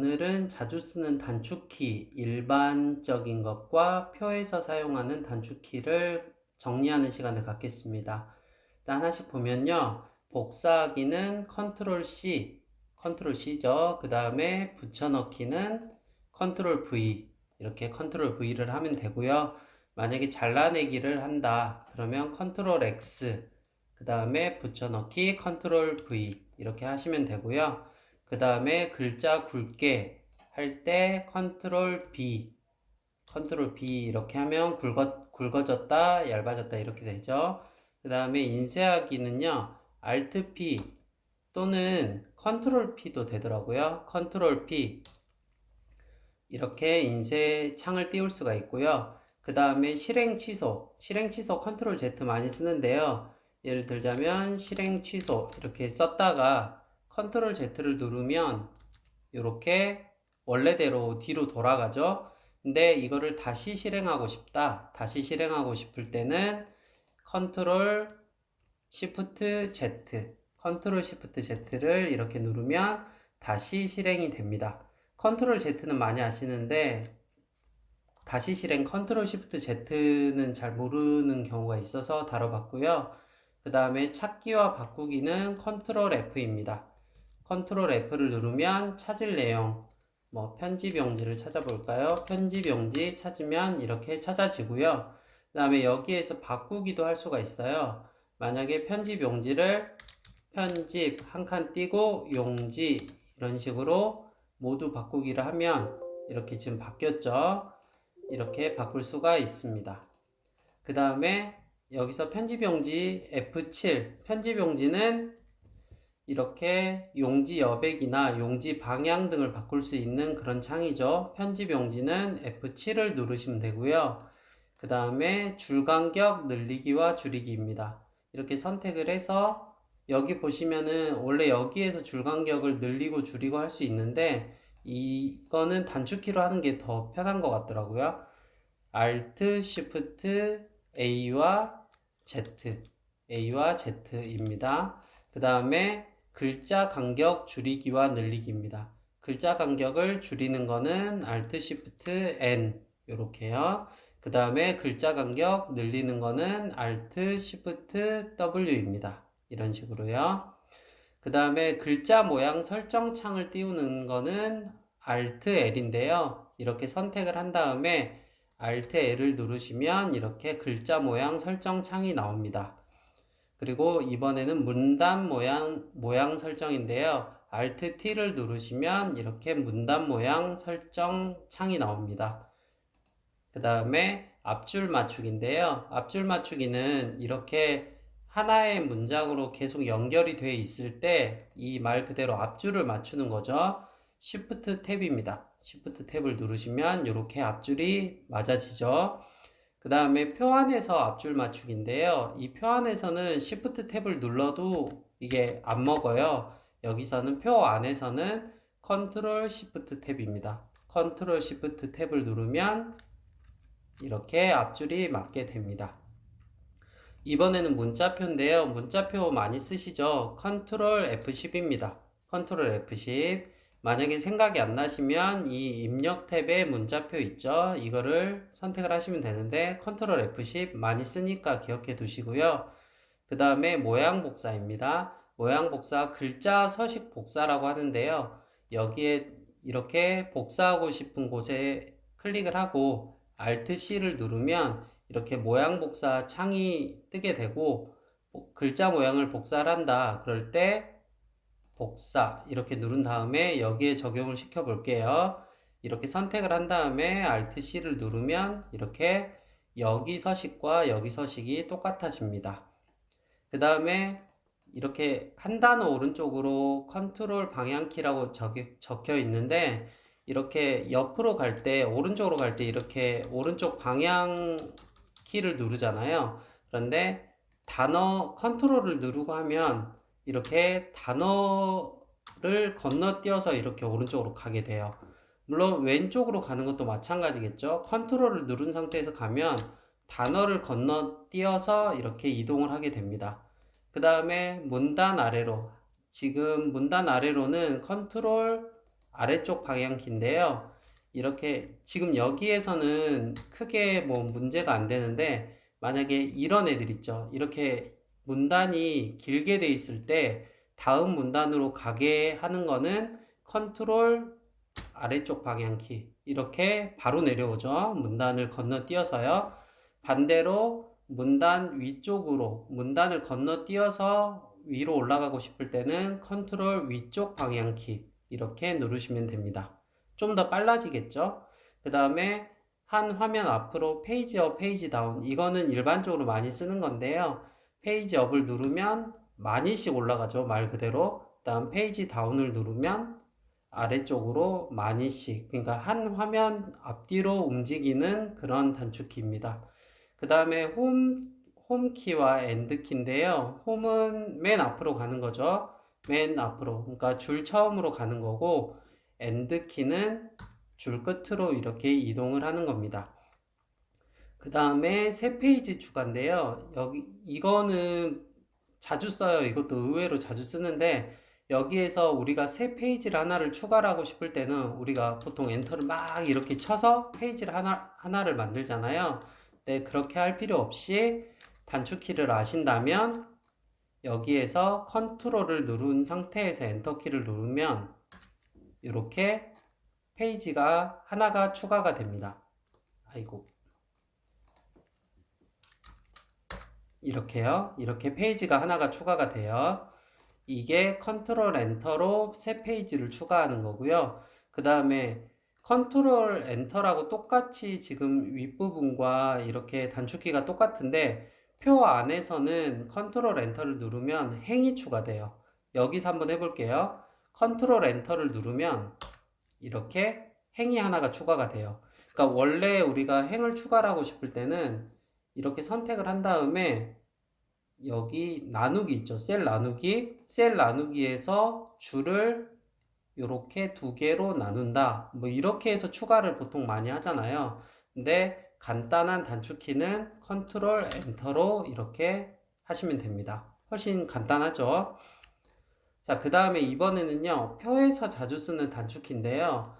오늘은 자주 쓰는 단축키, 일반적인 것과 표에서 사용하는 단축키를 정리하는 시간을 갖겠습니다. 일단 하나씩 보면요. 복사하기는 컨트롤 C, 컨트롤 C죠. 그 다음에 붙여넣기는 컨트롤 V, 이렇게 컨트롤 V를 하면 되고요. 만약에 잘라내기를 한다. 그러면 컨트롤 X, 그 다음에 붙여넣기 컨트롤 V, 이렇게 하시면 되고요. 그 다음에 글자 굵게 할 때 컨트롤 B, 컨트롤 B 이렇게 하면 굵어졌다, 얇아졌다 이렇게 되죠. 그 다음에 인쇄하기는요, Alt P 또는 컨트롤 P도 되더라고요. 컨트롤 P 이렇게 인쇄 창을 띄울 수가 있고요. 그 다음에 실행 취소 컨트롤 Z 많이 쓰는데요. 예를 들자면 실행 취소 이렇게 썼다가 컨트롤 Z를 누르면 이렇게 원래대로 뒤로 돌아가죠. 근데 이거를 다시 실행하고 싶다. 다시 실행하고 싶을 때는 컨트롤 시프트 Z, 컨트롤 시프트 Z를 이렇게 누르면 다시 실행이 됩니다. 컨트롤 Z는 많이 아시는데 다시 실행 컨트롤 시프트 Z는 잘 모르는 경우가 있어서 다뤄봤고요. 그 다음에 찾기와 바꾸기는 컨트롤 F입니다. 컨트롤 F를 누르면 찾을 내용, 뭐 편집 용지를 찾아볼까요? 편집 용지 찾으면 이렇게 찾아지고요. 그 다음에 여기에서 바꾸기도 할 수가 있어요. 만약에 편집 용지를 편집 한 칸 띄고 용지 이런 식으로 모두 바꾸기를 하면 이렇게 지금 바뀌었죠. 이렇게 바꿀 수가 있습니다. 그 다음에 여기서 편집 용지 F7, 편집 용지는 이렇게 용지 여백이나 용지 방향 등을 바꿀 수 있는 그런 창이죠. 편집 용지는 F7을 누르시면 되고요. 그 다음에 줄 간격 늘리기와 줄이기입니다. 이렇게 선택을 해서 여기 보시면은 원래 여기에서 줄 간격을 늘리고 줄이고 할 수 있는데 이거는 단축키로 하는 게 더 편한 것 같더라고요. Alt, Shift, A와 Z, A와 Z입니다. 그 다음에 글자 간격 줄이기와 늘리기입니다. 글자 간격을 줄이는 거는 Alt, Shift, N 이렇게요. 그 다음에 글자 간격 늘리는 거는 Alt, Shift, W입니다. 이런 식으로요. 그 다음에 글자 모양 설정 창을 띄우는 거는 Alt L인데요. 이렇게 선택을 한 다음에 Alt L을 누르시면 이렇게 글자 모양 설정 창이 나옵니다. 그리고 이번에는 문단 모양 설정인데요. Alt T를 누르시면 이렇게 문단 모양 설정 창이 나옵니다. 그 다음에 앞줄 맞추기인데요. 앞줄 맞추기는 이렇게 하나의 문장으로 계속 연결이 되어 있을 때 이 말 그대로 앞줄을 맞추는 거죠. Shift 탭입니다. Shift 탭을 누르시면 이렇게 앞줄이 맞아지죠. 그 다음에 표 안에서 앞줄 맞추기인데요. 이 표 안에서는 Shift 탭을 눌러도 이게 안 먹어요. 여기서는 표 안에서는 Ctrl Shift 탭입니다. Ctrl Shift 탭을 누르면 이렇게 앞줄이 맞게 됩니다. 이번에는 문자표인데요. 문자표 많이 쓰시죠? Ctrl F10입니다. Ctrl F10. 만약에 생각이 안 나시면 이 입력 탭에 문자표 있죠? 이거를 선택을 하시면 되는데 Ctrl F10 많이 쓰니까 기억해 두시고요. 그 다음에 모양 복사입니다. 모양 복사, 글자 서식 복사라고 하는데요. 여기에 이렇게 복사하고 싶은 곳에 클릭을 하고 Alt C를 누르면 이렇게 모양 복사 창이 뜨게 되고 글자 모양을 복사를 한다. 그럴 때 복사 이렇게 누른 다음에 여기에 적용을 시켜 볼게요. 이렇게 선택을 한 다음에 Alt C를 누르면 이렇게 여기 서식과 여기 서식이 똑같아집니다. 그 다음에 이렇게 한 단어 오른쪽으로 컨트롤 방향키라고 적혀 있는데 이렇게 옆으로 갈 때 오른쪽으로 갈 때 이렇게 오른쪽 방향 키를 누르잖아요. 그런데 단어 컨트롤을 누르고 하면 이렇게 단어를 건너뛰어서 이렇게 오른쪽으로 가게 돼요. 물론 왼쪽으로 가는 것도 마찬가지겠죠. 컨트롤을 누른 상태에서 가면 단어를 건너뛰어서 이렇게 이동을 하게 됩니다. 그 다음에 문단 아래로, 지금 문단 아래로는 컨트롤 아래쪽 방향키인데요. 이렇게 지금 여기에서는 크게 뭐 문제가 안 되는데 만약에 이런 애들 있죠. 이렇게 문단이 길게 돼 있을 때 다음 문단으로 가게 하는 거는 컨트롤 아래쪽 방향키 이렇게 바로 내려오죠. 문단을 건너뛰어서요. 반대로 문단 위쪽으로 문단을 건너뛰어서 위로 올라가고 싶을 때는 컨트롤 위쪽 방향키 이렇게 누르시면 됩니다. 좀 더 빨라지겠죠. 그 다음에 한 화면 앞으로 페이지 업, 페이지 다운 이거는 일반적으로 많이 쓰는 건데요. 페이지 업을 누르면 많이씩 올라가죠. 말 그대로. 그 다음 페이지 다운을 누르면 아래쪽으로 많이씩, 그러니까 한 화면 앞뒤로 움직이는 그런 단축키입니다. 그 다음에 홈키와 엔드키인데요. 홈은 맨 앞으로 가는 거죠. 맨 앞으로. 그러니까 줄 처음으로 가는 거고, 엔드키는 줄 끝으로 이렇게 이동을 하는 겁니다. 그 다음에 새 페이지 추가인데요. 이거는 자주 써요. 이것도 의외로 자주 쓰는데, 여기에서 우리가 새 페이지를 하나를 추가를 하고 싶을 때는 우리가 보통 엔터를 막 이렇게 쳐서 페이지를 하나를 만들잖아요. 네, 그렇게 할 필요 없이 단축키를 아신다면 여기에서 컨트롤을 누른 상태에서 엔터키를 누르면 이렇게 페이지가 하나가 추가가 됩니다. 아이고. 이렇게요. 이렇게 페이지가 하나가 추가가 돼요. 이게 컨트롤 엔터로 새 페이지를 추가하는 거고요. 그 다음에 컨트롤 엔터라고 똑같이 지금 윗부분과 이렇게 단축키가 똑같은데 표 안에서는 컨트롤 엔터를 누르면 행이 추가돼요. 여기서 한번 해볼게요. 컨트롤 엔터를 누르면 이렇게 행이 하나가 추가가 돼요. 그러니까 원래 우리가 행을 추가하고 싶을 때는 이렇게 선택을 한 다음에 여기 나누기 있죠. 셀 나누기. 셀 나누기에서 줄을 이렇게 두 개로 나눈다. 뭐 이렇게 해서 추가를 보통 많이 하잖아요. 근데 간단한 단축키는 컨트롤 엔터로 이렇게 하시면 됩니다. 훨씬 간단하죠. 자, 그 다음에 이번에는요. 표에서 자주 쓰는 단축키인데요.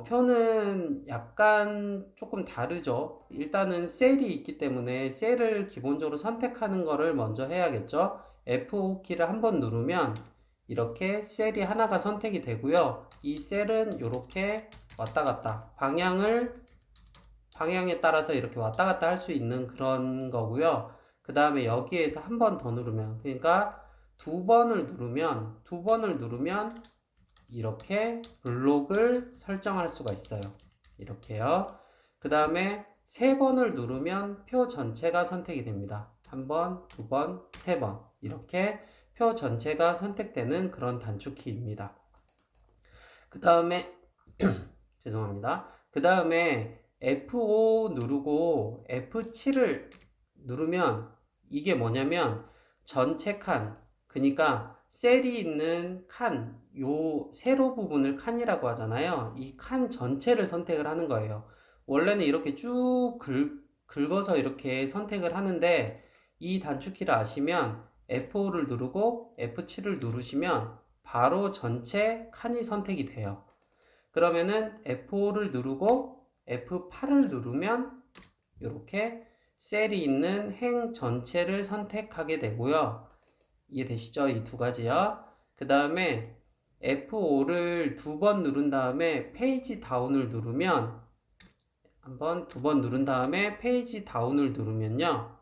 표는 약간 조금 다르죠. 일단은 셀이 있기 때문에 셀을 기본적으로 선택하는 거를 먼저 해야겠죠. F5키를 한번 누르면 이렇게 셀이 하나가 선택이 되고요. 이 셀은 이렇게 왔다 갔다 방향에 따라서 이렇게 왔다 갔다 할 수 있는 그런 거고요. 그 다음에 여기에서 한 번 더 누르면, 그러니까 두 번을 누르면 이렇게 블록을 설정할 수가 있어요. 이렇게요. 그 다음에 세 번을 누르면 표 전체가 선택이 됩니다. 한 번, 두 번, 세 번. 이렇게 표 전체가 선택되는 그런 단축키입니다. 그 다음에, 죄송합니다. 그 다음에 F5 누르고 F7을 누르면 이게 뭐냐면 전체 칸, 그러니까 셀이 있는 칸, 요 세로 부분을 칸이라고 하잖아요. 이 칸 전체를 선택을 하는 거예요. 원래는 이렇게 쭉 긁어서 이렇게 선택을 하는데 이 단축키를 아시면 F5를 누르고 F7을 누르시면 바로 전체 칸이 선택이 돼요. 그러면은 F5를 누르고 F8을 누르면 이렇게 셀이 있는 행 전체를 선택하게 되고요. 이해되시죠? 이 두 가지요. 그 다음에 F5를 두 번 누른 다음에 페이지 다운을 누르면 두 번 누른 다음에 페이지 다운을 누르면요.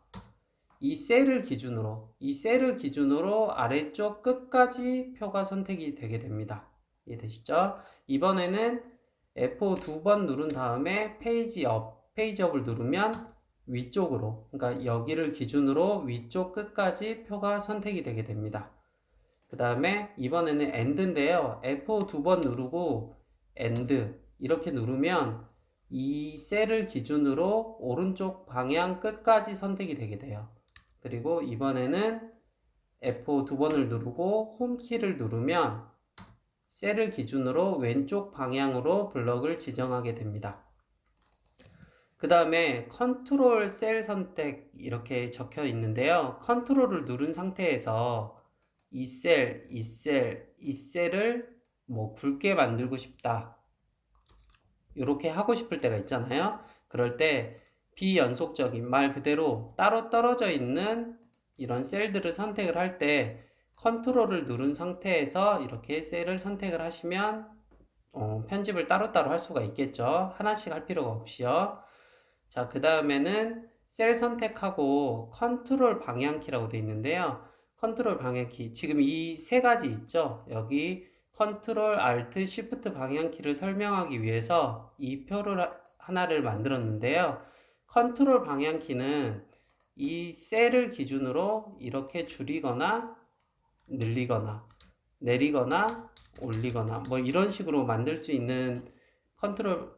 이 셀을 기준으로 아래쪽 끝까지 표가 선택이 되게 됩니다. 이해되시죠? 이번에는 F5 두 번 누른 다음에 페이지 업을 누르면 위쪽으로, 그러니까 여기를 기준으로 위쪽 끝까지 표가 선택이 되게 됩니다. 그 다음에 이번에는 엔드인데요. F5 두 번 누르고 엔드 이렇게 누르면 이 셀을 기준으로 오른쪽 방향 끝까지 선택이 되게 돼요. 그리고 이번에는 F5 두 번을 누르고 홈키를 누르면 셀을 기준으로 왼쪽 방향으로 블럭을 지정하게 됩니다. 그 다음에 컨트롤 셀 선택 이렇게 적혀 있는데요. 컨트롤을 누른 상태에서 이 셀을 뭐 굵게 만들고 싶다. 이렇게 하고 싶을 때가 있잖아요. 그럴 때 비연속적인 말 그대로 따로 떨어져 있는 이런 셀들을 선택을 할 때 컨트롤을 누른 상태에서 이렇게 셀을 선택을 하시면 편집을 따로따로 할 수가 있겠죠. 하나씩 할 필요가 없이요. 자, 그 다음에는 셀 선택하고 컨트롤 방향키라고 되어 있는데요. 컨트롤 방향키, 지금 이 세 가지 있죠. 여기 컨트롤 알트 쉬프트 방향키를 설명하기 위해서 이 표를 하나를 만들었는데요. 컨트롤 방향키는 이 셀을 기준으로 이렇게 줄이거나 늘리거나 내리거나 올리거나 뭐 이런 식으로 만들 수 있는 컨트롤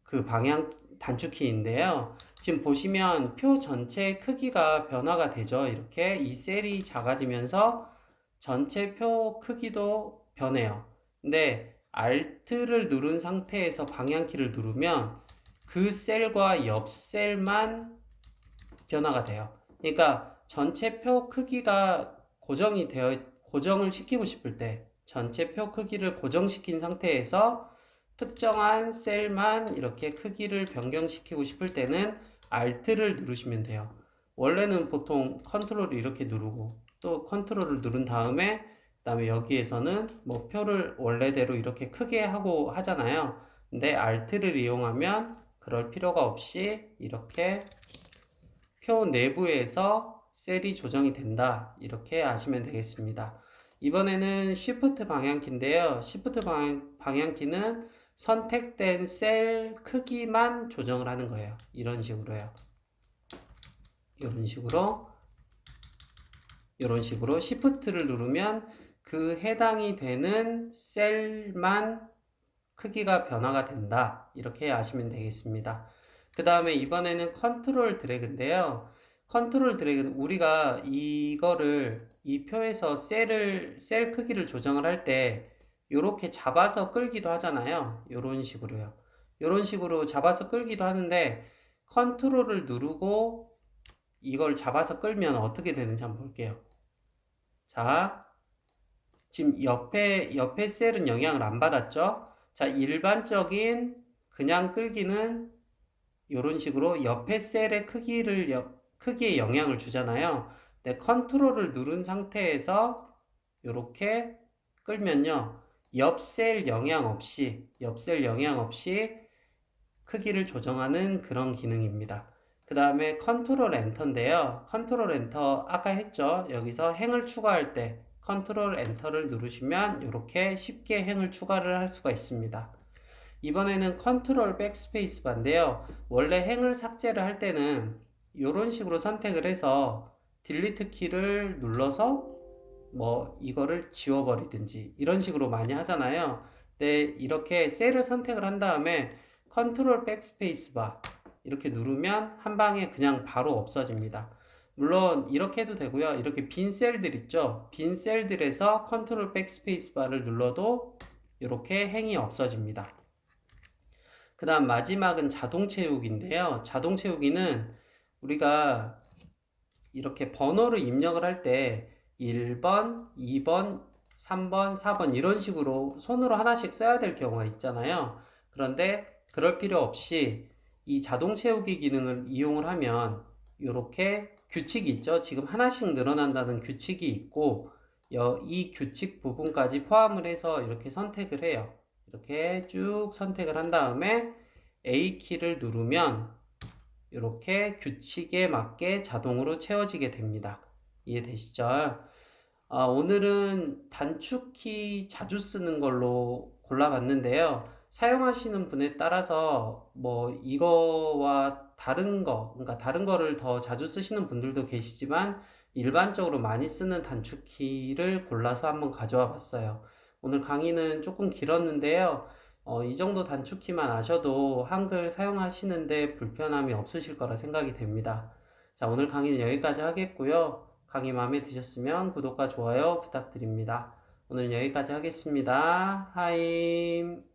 그 방향 단축키인데요. 지금 보시면 표 전체 크기가 변화가 되죠. 이렇게 이 셀이 작아지면서 전체 표 크기도 변해요. 근데 Alt를 누른 상태에서 방향키를 누르면 그 셀과 옆 셀만 변화가 돼요. 그러니까 전체 표 크기가 고정을 시키고 싶을 때 전체 표 크기를 고정시킨 상태에서 특정한 셀만 이렇게 크기를 변경시키고 싶을 때는 Alt를 누르시면 돼요. 원래는 보통 컨트롤을 이렇게 누르고 또 컨트롤을 누른 다음에 그다음에 여기에서는 뭐 표를 원래대로 이렇게 크게 하고 하잖아요. 근데 Alt를 이용하면 그럴 필요가 없이 이렇게 표 내부에서 셀이 조정이 된다. 이렇게 아시면 되겠습니다. 이번에는 Shift 방향키인데요. Shift 방향키는 선택된 셀 크기만 조정을 하는 거예요. 이런 식으로요. 이런 식으로 Shift를 누르면 그 해당이 되는 셀만 크기가 변화가 된다. 이렇게 아시면 되겠습니다. 그 다음에 이번에는 컨트롤 드래그인데요. 컨트롤 드래그는 우리가 이거를 이 표에서 셀 크기를 조정을 할 때 이렇게 잡아서 끌기도 하잖아요. 이런 식으로요. 이런 식으로 잡아서 끌기도 하는데 컨트롤을 누르고 이걸 잡아서 끌면 어떻게 되는지 한번 볼게요. 자, 지금 옆에 셀은 영향을 안 받았죠? 자, 일반적인 그냥 끌기는 이런 식으로 옆에 셀의 크기에 영향을 주잖아요. 근데 컨트롤을 누른 상태에서 이렇게 끌면요. 옆 셀 영향 없이 크기를 조정하는 그런 기능입니다. 그 다음에 컨트롤 엔터인데요. 컨트롤 엔터 아까 했죠. 여기서 행을 추가할 때 컨트롤 엔터를 누르시면 이렇게 쉽게 행을 추가를 할 수가 있습니다. 이번에는 컨트롤 백스페이스 바인데요. 원래 행을 삭제를 할 때는 이런 식으로 선택을 해서 딜리트 키를 눌러서 뭐 이거를 지워버리든지 이런 식으로 많이 하잖아요. 근데 이렇게 셀을 선택을 한 다음에 컨트롤 백스페이스 바 이렇게 누르면 한 방에 그냥 바로 없어집니다. 물론 이렇게 해도 되고요. 이렇게 빈 셀들 있죠. 빈 셀들에서 컨트롤 백스페이스 바를 눌러도 이렇게 행이 없어집니다. 그 다음 마지막은 자동 채우기인데요. 자동 채우기는 우리가 이렇게 번호를 입력을 할 때 1번, 2번, 3번, 4번 이런 식으로 손으로 하나씩 써야 될 경우가 있잖아요. 그런데 그럴 필요 없이 이 자동 채우기 기능을 이용을 하면 이렇게 규칙이 있죠. 지금 하나씩 늘어난다는 규칙이 있고 이 규칙 부분까지 포함을 해서 이렇게 선택을 해요. 이렇게 쭉 선택을 한 다음에 A키를 누르면 이렇게 규칙에 맞게 자동으로 채워지게 됩니다. 이해되시죠? 오늘은 단축키 자주 쓰는 걸로 골라봤는데요. 사용하시는 분에 따라서 뭐 이거와 다른 거, 그러니까 다른 거를 더 자주 쓰시는 분들도 계시지만 일반적으로 많이 쓰는 단축키를 골라서 한번 가져와 봤어요. 오늘 강의는 조금 길었는데요. 이 정도 단축키만 아셔도 한글 사용하시는데 불편함이 없으실 거라 생각이 됩니다. 자, 오늘 강의는 여기까지 하겠고요. 강의 마음에 드셨으면 구독과 좋아요 부탁드립니다. 오늘 여기까지 하겠습니다. 하임.